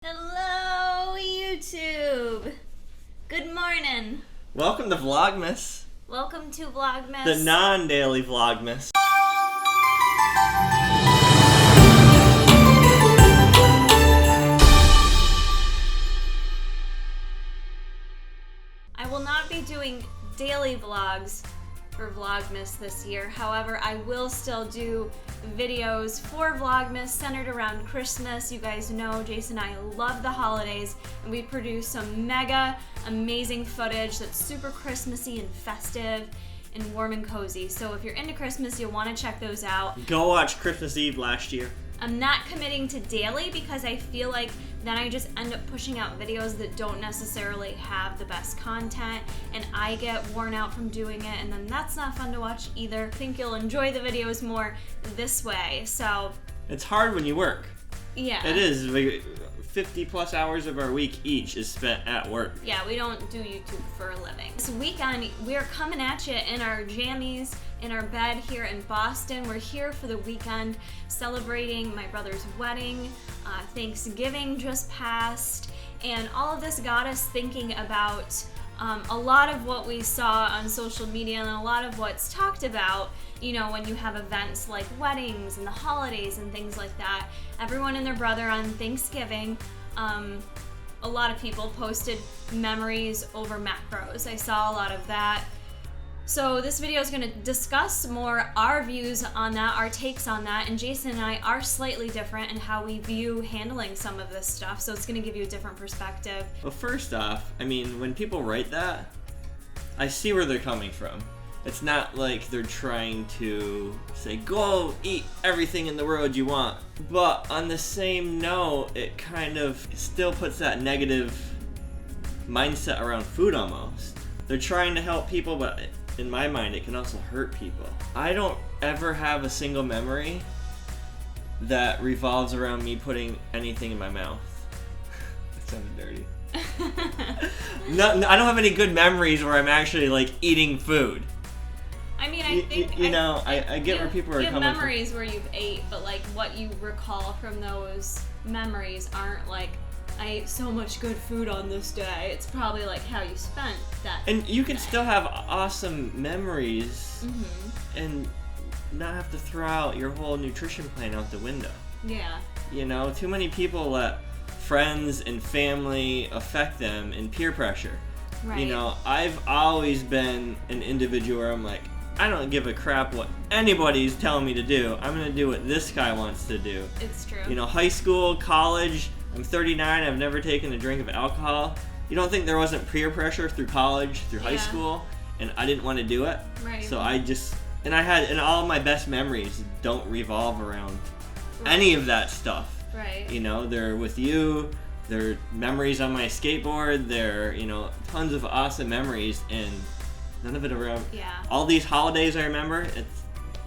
Hello, YouTube. Good morning. Welcome to Vlogmas. Welcome to Vlogmas. The non-daily Vlogmas. I will not be doing daily vlogs for Vlogmas this year. However, I will still do videos for Vlogmas centered around Christmas. You guys know Jason and I love the holidays, and we produce some mega amazing footage that's super Christmassy and festive and warm and cozy. So if you're into Christmas, you'll want to check those out. Go watch Christmas Eve last year. I'm not committing to daily because I feel like then I just end up pushing out videos that don't necessarily have the best content, and I get worn out from doing it, and then that's not fun to watch either. I think you'll enjoy the videos more this way. So it's hard when you work. Yeah. It is. 50 plus hours of our week each is spent at work. Yeah, we don't do YouTube for a living. This weekend, we're coming at you in our jammies, in our bed here in Boston. We're here for the weekend celebrating my brother's wedding. Thanksgiving just passed, and all of this got us thinking about a lot of what we saw on social media and a lot of what's talked about, you know, when you have events like weddings and the holidays and things like that. Everyone and their brother on Thanksgiving, a lot of people posted memories over macros. I saw a lot of that. So this video is going to discuss more our views on that, our takes on that, and Jason and I are slightly different in how we view handling some of this stuff, so it's going to give you a different perspective. Well, first off, I mean, when people write that, I see where they're coming from. It's not like they're trying to say, go eat everything in the world you want. But on the same note, it kind of still puts that negative mindset around food almost. They're trying to help people, but in my mind, it can also hurt people. I don't ever have a single memory that revolves around me putting anything in my mouth. That sounded dirty. No, I don't have any good memories where I'm actually like eating food. I mean, I think I get where people are coming from. You have memories where you've ate, but like what you recall from those memories aren't like, I ate so much good food on this day. It's probably like how you spent that. And you can still have awesome memories and not have to throw out your whole nutrition plan out the window. Yeah. You know, too many people let friends and family affect them and peer pressure. Right. You know, I've always been an individual where I'm like, I don't give a crap what anybody's telling me to do. I'm going to do what this guy wants to do. It's true. You know, high school, college, I'm 39, I've never taken a drink of alcohol. You don't think there wasn't peer pressure through college, through high school, and I didn't want to do it? Right. So and all of my best memories don't revolve around any of that stuff. Right. You know, they're with you, they're memories on my skateboard, they're, you know, tons of awesome memories, and none of it around. Yeah. All these holidays I remember,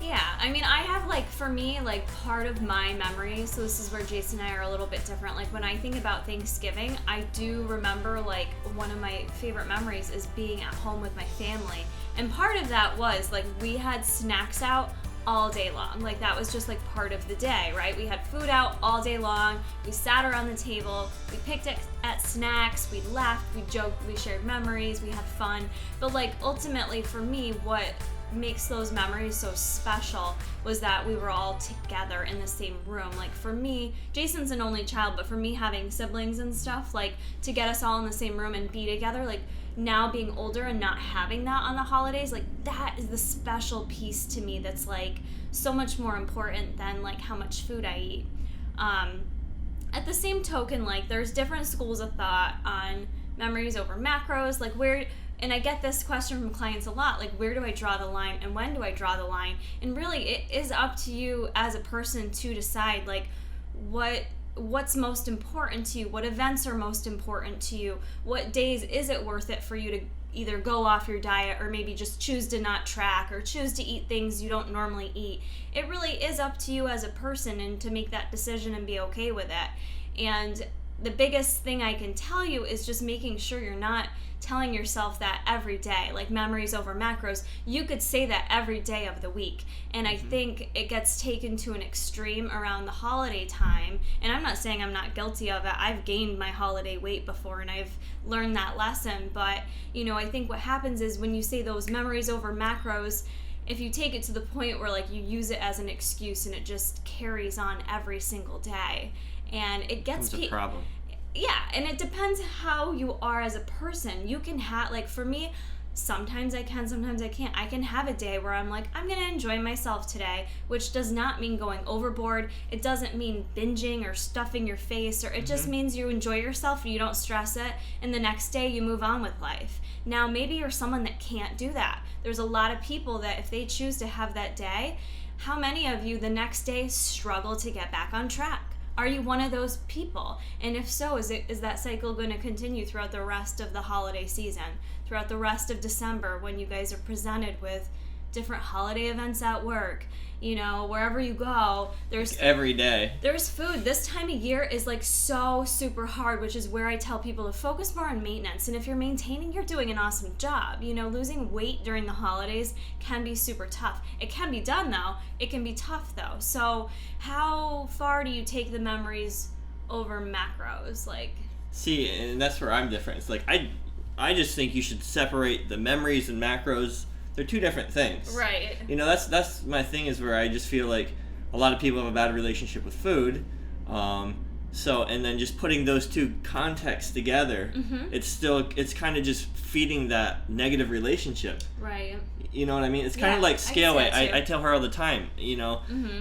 Yeah, I mean, I have, like, for me, like, part of my memory, so this is where Jason and I are a little bit different. Like, when I think about Thanksgiving, I do remember, like, one of my favorite memories is being at home with my family. And part of that was, like, we had snacks out all day long. Like, that was just, like, part of the day, right? We had food out all day long. We sat around the table. We picked at snacks. We laughed. We joked. We shared memories. We had fun. But, like, ultimately, for me, what makes those memories so special was that we were all together in the same room. Like, for me, Jason's an only child, but for me, having siblings and stuff, like, to get us all in the same room and be together, like, now being older and not having that on the holidays, like, that is the special piece to me that's, like, so much more important than, like, how much food I eat. At the same token, like, there's different schools of thought on memories over macros, like, and I get this question from clients a lot, like, where do I draw the line and when do I draw the line? And really, it is up to you as a person to decide, like, what's most important to you, what events are most important to you, what days is it worth it for you to either go off your diet or maybe just choose to not track or choose to eat things you don't normally eat. It really is up to you as a person and to make that decision and be okay with it. And the biggest thing I can tell you is just making sure you're not telling yourself that every day, like memories over macros. You could say that every day of the week, and I think it gets taken to an extreme around the holiday time. And I'm not saying I'm not guilty of it. I've gained my holiday weight before, and I've learned that lesson. But I think what happens is when you say those memories over macros, if you take it to the point where like you use it as an excuse and it just carries on every single day, and it gets a problem. Yeah, and it depends how you are as a person. You can have, like for me, sometimes I can, sometimes I can't. I can have a day where I'm like, I'm going to enjoy myself today, which does not mean going overboard. It doesn't mean binging or stuffing your face, or it just means you enjoy yourself and you don't stress it, and the next day you move on with life. Now, maybe you're someone that can't do that. There's a lot of people that if they choose to have that day, how many of you the next day struggle to get back on track? Are you one of those people? And if so, is that cycle going to continue throughout the rest of the holiday season, throughout the rest of December, when you guys are presented with different holiday events at work? Wherever you go, there's every day. There's food. This time of year is like so super hard, which is where I tell people to focus more on maintenance. And if you're maintaining, you're doing an awesome job. Losing weight during the holidays can be super tough. It can be done though. It can be tough though. So how far do you take the memories over macros? See, and that's where I'm different. It's like I just think you should separate the memories and macros. They're two different things. Right. That's my thing, is where I just feel like a lot of people have a bad relationship with food. And then just putting those two contexts together, it's kind of just feeding that negative relationship. Right. You know what I mean? It's kind of like scale weight. I tell her all the time,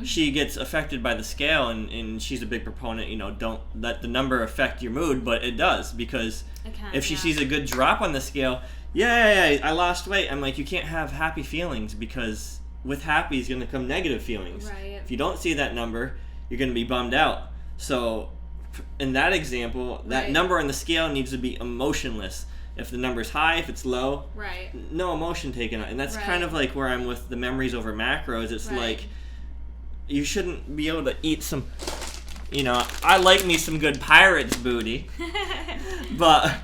she gets affected by the scale, and she's a big proponent, don't let the number affect your mood, but it does, because if she sees a good drop on the scale, I lost weight. I'm like, you can't have happy feelings, because with happy is going to come negative feelings. Right. If you don't see that number, you're going to be bummed out. So in that example, that number on the scale needs to be emotionless. If the number's high, if it's low, no emotion taken out. And that's kind of like where I'm with the memories over macros. It's like, you shouldn't be able to eat some, I like me some good Pirates booty, but,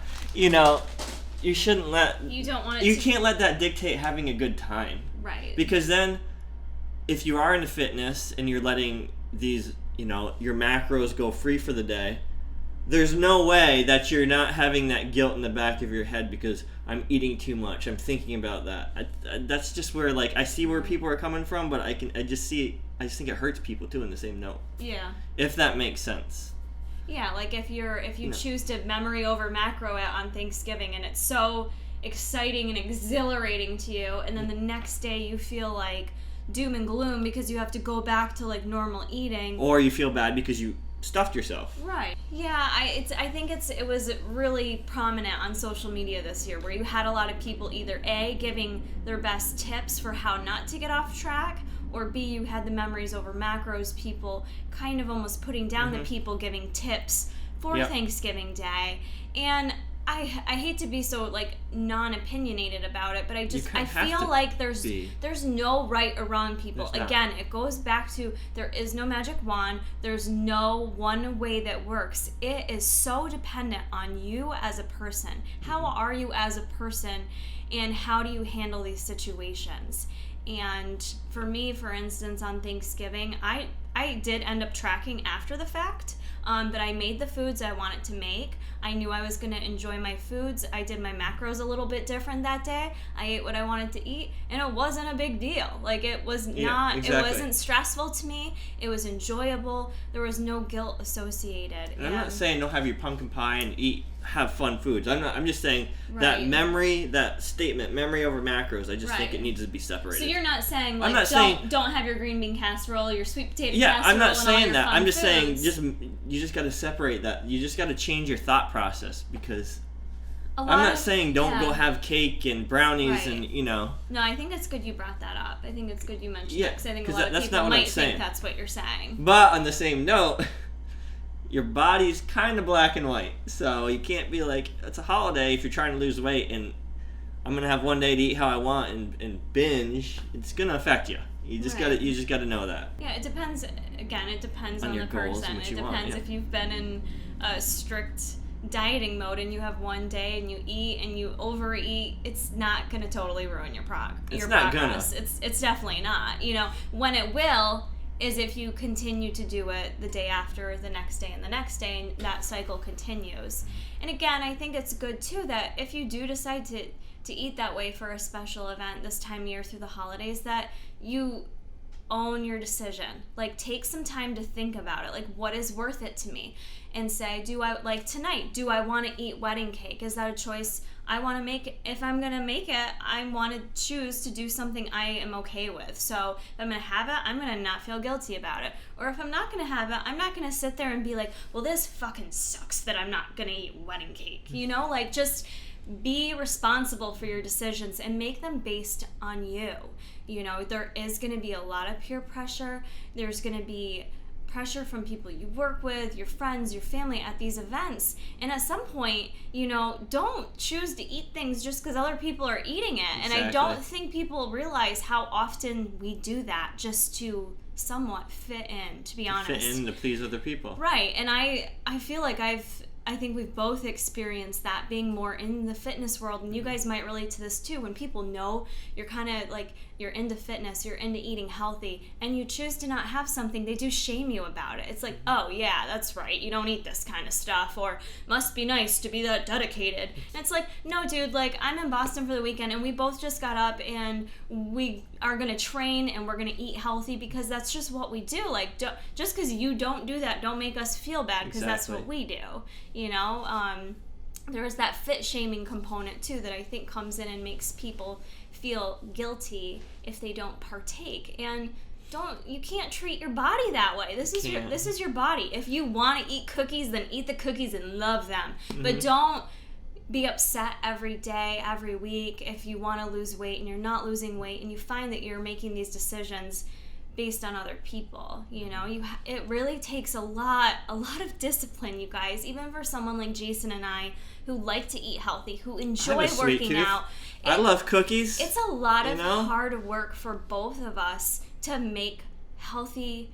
you shouldn't let... You don't want it You can't let that dictate having a good time. Right. Because then, if you are into fitness and you're letting these, your macros go free for the day, there's no way that you're not having that guilt in the back of your head because I'm eating too much. I'm thinking about that. That's just where, I see where people are coming from, but I just think it hurts people too in the same note. Yeah. If that makes sense. Yeah, if you choose to memory over macro it on Thanksgiving, and it's so exciting and exhilarating to you, and then the next day you feel like doom and gloom because you have to go back to normal eating, or you feel bad because you stuffed yourself. Right. Yeah, I think it was really prominent on social media this year, where you had a lot of people either A, giving their best tips for how not to get off track, or B, you had the memories over macros, people kind of almost putting down the people giving tips for Thanksgiving Day. And I hate to be so non-opinionated about it, but I feel like there's no right or wrong, people. Again, it goes back to there is no magic wand. There's no one way that works. It is so dependent on you as a person. How are you as a person, and how do you handle these situations? And for me, for instance, on Thanksgiving, I did end up tracking after the fact, but I made the foods I wanted to make. I knew I was going to enjoy my foods. I did my macros a little bit different that day. I ate what I wanted to eat, and it wasn't a big deal. It was not, exactly. It wasn't stressful to me. It was enjoyable. There was no guilt associated. And I'm not saying don't have your pumpkin pie and have fun foods. I'm just saying that that statement, memory over macros, I just think it needs to be separated. So you're not saying don't have your green bean casserole, your sweet potato casserole. Yeah, I'm not saying that. I'm just foods. saying you just got to separate that. You just got to change your thought process, because I'm not saying don't go have cake and brownies and No, I think it's good you brought that up. I think it's good you mentioned that, because I think a lot of that's people not what might I'm saying. think that's what you're saying. But on the same note, your body's kind of black and white, so you can't be like, it's a holiday if you're trying to lose weight and I'm gonna have one day to eat how I want and binge. It's gonna affect you. You just gotta know that. Yeah, it depends. Again, it depends on your the goals person. and what It you depends want, if you've been in a strict dieting mode and you have one day and you eat and you overeat, it's not going to totally ruin your progress. It's definitely not. You know, when it will is if you continue to do it the day after, the next day, and the next day, and that cycle continues. And again, I think it's good too that if you do decide to eat that way for a special event this time of year through the holidays, that you own your decision. Like, take some time to think about it. Like, what is worth it to me? And say, like tonight, do I want to eat wedding cake? Is that a choice I want to make? If I'm going to make it, I want to choose to do something I am okay with. So if I'm going to have it, I'm going to not feel guilty about it. Or if I'm not going to have it, I'm not going to sit there and be like, well, this fucking sucks that I'm not going to eat wedding cake. You know, like, just be responsible for your decisions and make them based on you. You know, there is going to be a lot of peer pressure. There's going to be pressure from people you work with, your friends, your family at these events. And at some point, you know, don't choose to eat things just because other people are eating it. Exactly. And I don't think people realize how often we do that just to somewhat fit in, to be honest. Fit in to please other people. Right. And I feel like I think we've both experienced that, being more in the fitness world, and you guys might relate to this too. When people know you're kind of like, you're into fitness, you're into eating healthy, and you choose to not have something, they do shame you about it. It's like, oh yeah, that's right, you don't eat this kind of stuff, or must be nice to be that dedicated. And it's like, no dude, like, I'm in Boston for the weekend and we both just got up and we are gonna train and we're gonna eat healthy because that's just what we do. Like, just because you don't do that, don't make us feel bad, because that's what we do. You know, there's that fit shaming component too that I think comes in and makes people feel guilty if they don't partake. And you can't treat your body that way. This is your body. If you want to eat cookies, then eat the cookies and love them. Mm-hmm. But don't be upset every day, every week if you want to lose weight and you're not losing weight and you find that you're making these decisions based on other people. You know, it really takes a lot of discipline, you guys, even for someone like Jason and I who like to eat healthy, who enjoy working out. I love cookies. It's a lot of hard work for both of us to make healthy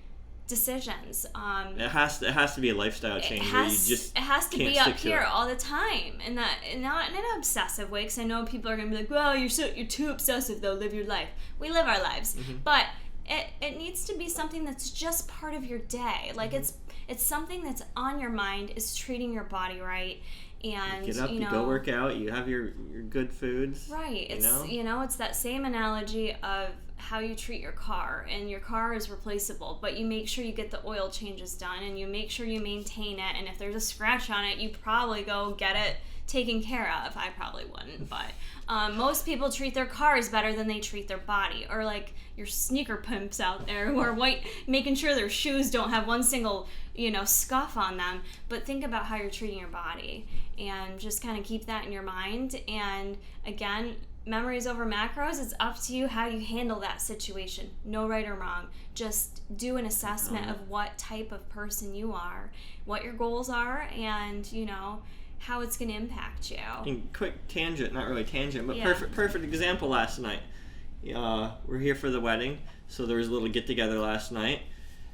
decisions. It has to be a lifestyle change where you just it has to can't be up stick to here it all the time, and not in an obsessive way, because I know people are gonna be like, well, you're too obsessive though, live your life. We live our lives. Mm-hmm. But it needs to be something that's just part of your day. Like, mm-hmm. it's something that's on your mind, is treating your body right. And you get up, you go work out, you have your good foods. Right. It's that same analogy of how you treat your car, and your car is replaceable, but you make sure you get the oil changes done and you make sure you maintain it, and if there's a scratch on it, you probably go get it taken care of. I probably wouldn't, but most people treat their cars better than they treat their body. Or like your sneaker pimps out there who are making sure their shoes don't have one single, scuff on them. But think about how you're treating your body, and just kind of keep that in your mind. And again, memories over macros, it's up to you how you handle that situation. No right or wrong. Just do an assessment of what type of person you are, what your goals are, and how it's going to impact you. And quick tangent, not really tangent, but perfect example last night. We're here for the wedding, so there was a little get-together last night,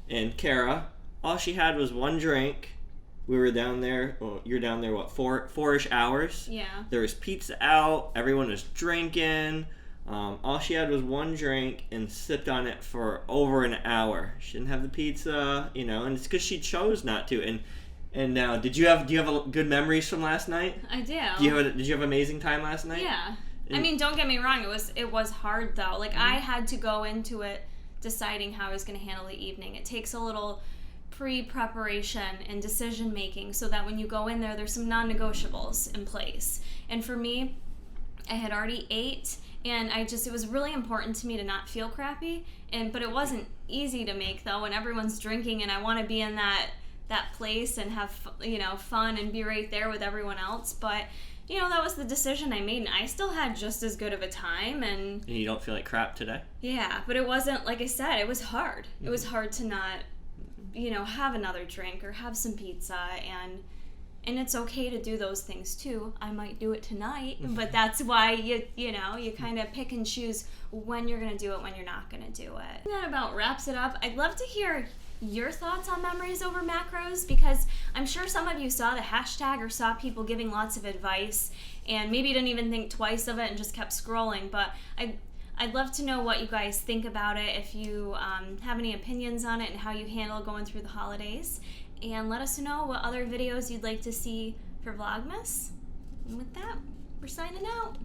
and Kara, all she had was one drink. We were down there, you're down there, four-ish hours? Yeah. There was pizza out, everyone was drinking. All she had was one drink and sipped on it for over an hour. She didn't have the pizza, and it's because she chose not to. And now, do you have good memories from last night? I do. Did you have an amazing time last night? Yeah. I mean, don't get me wrong. It was hard though. Like, mm-hmm. I had to go into it deciding how I was going to handle the evening. It takes a little pre-preparation and decision making, so that when you go in there, there's some non-negotiables in place. And for me, I had already ate, and it was really important to me to not feel crappy. But it wasn't easy to make though when everyone's drinking, and I want to be in that place and have fun and be right there with everyone else. But that was the decision I made, and I still had just as good of a time. And you don't feel like crap today? Yeah, but it wasn't, like I said, it was hard. Mm-hmm. It was hard to not have another drink or have some pizza, and it's okay to do those things too. I might do it tonight, but that's why you kind of pick and choose when you're going to do it, when you're not going to do it. That about wraps it up. I'd love to hear your thoughts on memories over macros, because I'm sure some of you saw the hashtag or saw people giving lots of advice and maybe didn't even think twice of it and just kept scrolling. But I'd love to know what you guys think about it, if you have any opinions on it and how you handle going through the holidays. And let us know what other videos you'd like to see for Vlogmas. And with that, we're signing out.